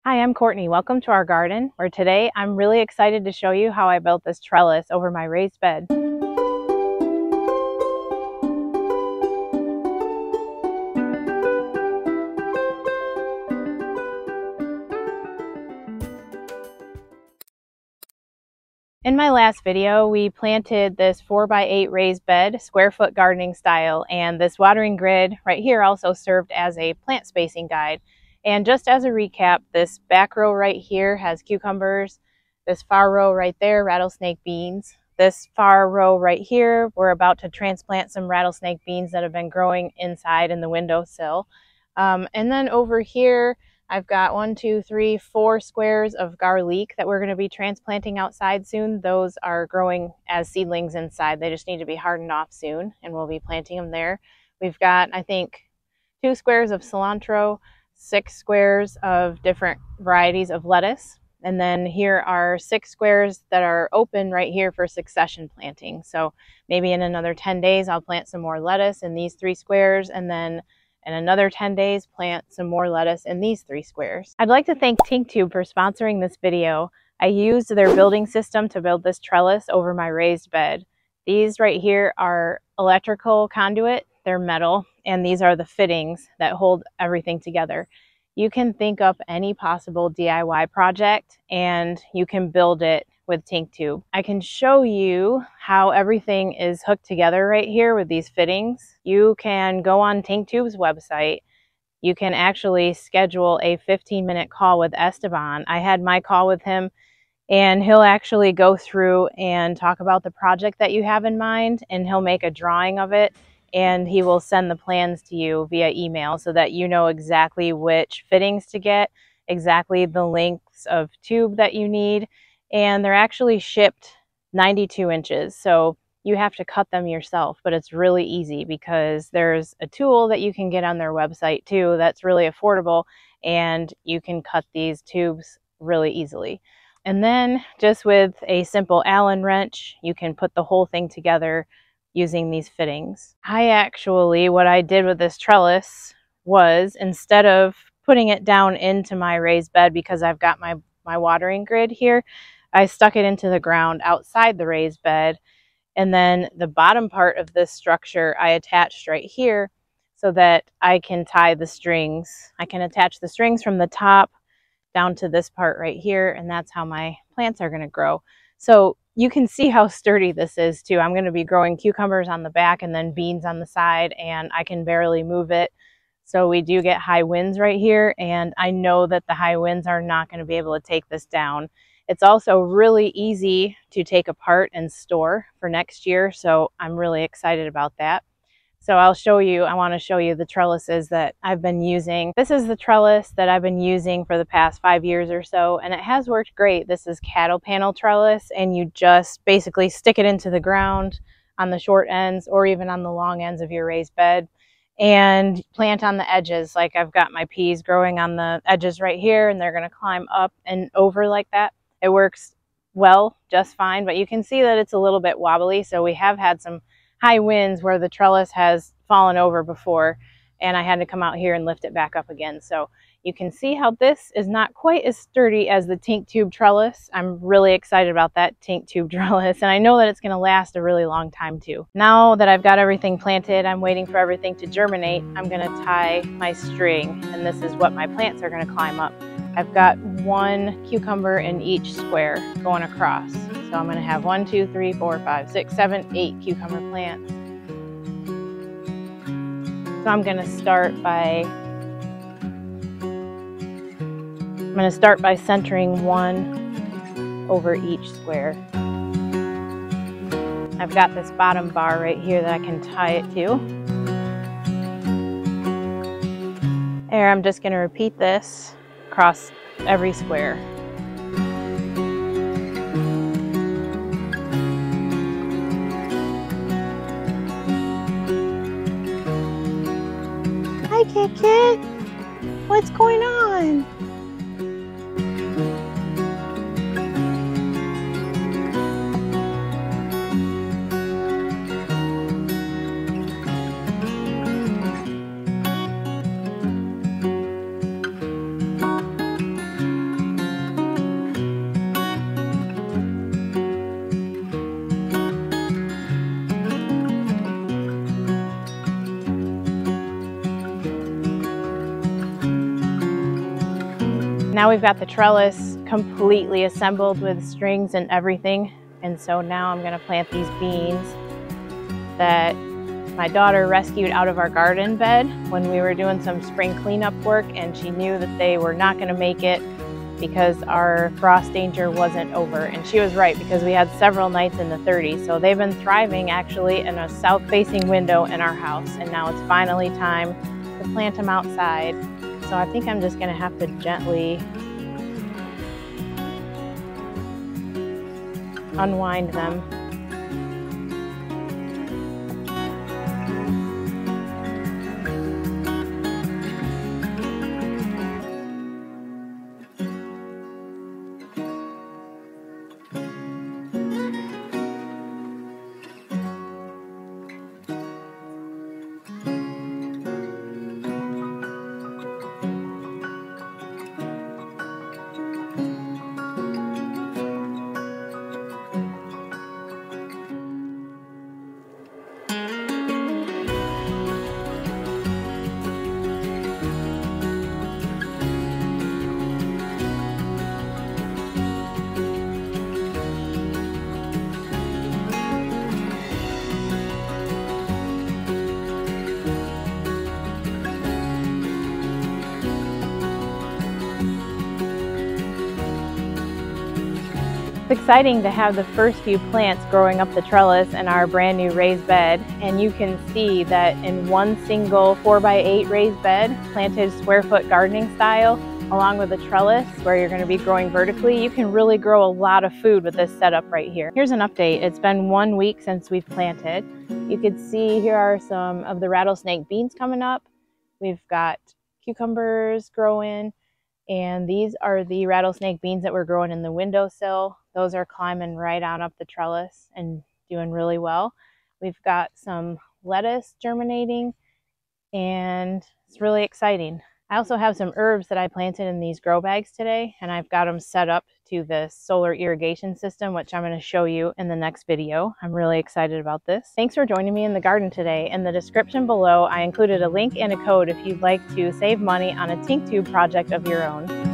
Hi, I'm Courtney. Welcome to our garden, where today I'm really excited to show you how I built this trellis over my raised bed. In my last video, we planted this 4x8 raised bed, square foot gardening style, and this watering grid right here also served as a plant spacing guide. And just as a recap, this back row right here has cucumbers, this far row right there, rattlesnake beans. This far row right here, we're about to transplant some rattlesnake beans that have been growing inside in the windowsill. And then over here, I've got 4 squares of garlic that we're going to be transplanting outside soon. Those are growing as seedlings inside. They just need to be hardened off soon, and we'll be planting them there. We've got, I think, 2 squares of cilantro, 6 squares of different varieties of lettuce, and then here are 6 squares that are open right here for succession planting. So maybe in another 10 days, I'll plant some more lettuce in these 3 squares, and then in another 10 days, plant some more lettuce in these 3 squares. I'd like to thank Tinktube for sponsoring this video. I used their building system to build this trellis over my raised bed. These right here are electrical conduit, they're metal, and these are the fittings that hold everything together. You can think up any possible DIY project and you can build it with Tinktube. I can show you how everything is hooked together right here with these fittings. You can go on Tinktube's website. You can actually schedule a 15-minute call with Esteban. I had my call with him, and he'll actually go through and talk about the project that you have in mind, and he'll make a drawing of it, and he will send the plans to you via email so that you know exactly which fittings to get, exactly the lengths of tube that you need. And they're actually shipped 92 inches, so you have to cut them yourself, but it's really easy because there's a tool that you can get on their website too that's really affordable, and you can cut these tubes really easily. And then just with a simple Allen wrench, you can put the whole thing together using these fittings. What I did with this trellis was, instead of putting it down into my raised bed because I've got my watering grid here, I stuck it into the ground outside the raised bed, and then the bottom part of this structure I attached right here so that I can tie the strings. I can attach the strings from the top down to this part right here, and that's how my plants are going to grow. So you can see how sturdy this is too. I'm going to be growing cucumbers on the back and then beans on the side, and I can barely move it. So we do get high winds right here, and I know that the high winds are not going to be able to take this down. It's also really easy to take apart and store for next year, so I'm really excited about that. So I want to show you the trellises that I've been using. This is the trellis that I've been using for the past 5 years or so, and it has worked great. This is cattle panel trellis, and you just basically stick it into the ground on the short ends or even on the long ends of your raised bed, and plant on the edges. Like I've got my peas growing on the edges right here, and they're going to climb up and over like that. It works well, just fine, but you can see that it's a little bit wobbly. So we have had some high winds where the trellis has fallen over before, and I had to come out here and lift it back up again. So you can see how this is not quite as sturdy as the Tinktube trellis. I'm really excited about that Tinktube trellis, and I know that it's going to last a really long time too. Now that I've got everything planted, I'm waiting for everything to germinate. I'm going to tie my string, and this is what my plants are going to climb up. I've got 1 cucumber in each square going across. So I'm going to have 1, 2, 3, 4, 5, 6, 7, 8 cucumber plants. So I'm going to start by centering 1 over each square. I've got this bottom bar right here that I can tie it to. There, I'm just going to repeat this across every square. Hi, Kit Kit. What's going on? Now we've got the trellis completely assembled with strings and everything. And so now I'm gonna plant these beans that my daughter rescued out of our garden bed when we were doing some spring cleanup work, and she knew that they were not gonna make it because our frost danger wasn't over. And she was right, because we had several nights in the 30s. So they've been thriving actually in a south-facing window in our house. And now it's finally time to plant them outside. So I think I'm just gonna have to gently unwind them. It's exciting to have the first few plants growing up the trellis in our brand new raised bed, and you can see that in one single 4x8 raised bed planted square foot gardening style along with the trellis where you're going to be growing vertically, you can really grow a lot of food with this setup right here. Here's an update. It's been 1 week since we've planted. You can see here are some of the rattlesnake beans coming up. We've got cucumbers growing. And these are the rattlesnake beans that we're growing in the windowsill. Those are climbing right on up the trellis and doing really well. We've got some lettuce germinating, and it's really exciting. I also have some herbs that I planted in these grow bags today, and I've got them set up to the solar irrigation system, which I'm going to show you in the next video. I'm really excited about this. Thanks for joining me in the garden today. In the description below, I included a link and a code if you'd like to save money on a Tinktube project of your own.